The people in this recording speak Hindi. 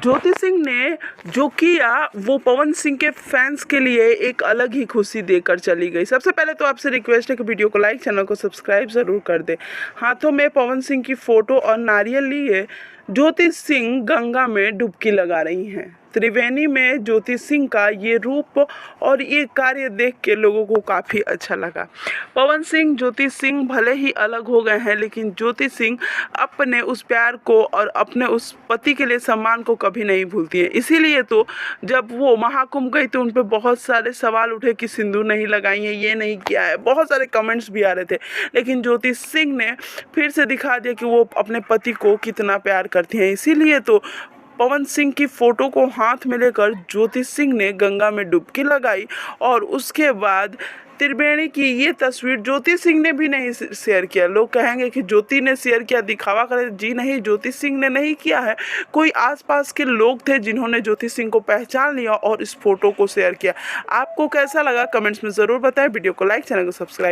ज्योति सिंह ने जो किया वो पवन सिंह के फैंस के लिए एक अलग ही खुशी देकर चली गई। सबसे पहले तो आपसे रिक्वेस्ट है कि वीडियो को लाइक, चैनल को सब्सक्राइब ज़रूर कर दे। हाथों में पवन सिंह की फ़ोटो और नारियल लिए ज्योति सिंह गंगा में डुबकी लगा रही हैं। त्रिवेणी में ज्योति सिंह का ये रूप और ये कार्य देख के लोगों को काफ़ी अच्छा लगा। पवन सिंह, ज्योति सिंह भले ही अलग हो गए हैं, लेकिन ज्योति सिंह अपने उस प्यार को और अपने उस पति के लिए सम्मान को कभी नहीं भूलती है। इसीलिए तो जब वो महाकुंभ गई तो उन पर बहुत सारे सवाल उठे कि सिंदूर नहीं लगाई है, ये नहीं किया है, बहुत सारे कमेंट्स भी आ रहे थे। लेकिन ज्योति सिंह ने फिर से दिखा दिया कि वो अपने पति को कितना प्यार करती हैं। इसीलिए तो पवन सिंह की फ़ोटो को हाथ में लेकर ज्योति सिंह ने गंगा में डुबकी लगाई और उसके बाद त्रिवेणी की ये तस्वीर ज्योति सिंह ने भी नहीं शेयर किया। लोग कहेंगे कि ज्योति ने शेयर किया, दिखावा करे। जी नहीं, ज्योति सिंह ने नहीं किया है। कोई आसपास के लोग थे जिन्होंने ज्योति सिंह को पहचान लिया और इस फोटो को शेयर किया। आपको कैसा लगा कमेंट्स में ज़रूर बताएं। वीडियो को लाइक, चैनल को सब्सक्राइब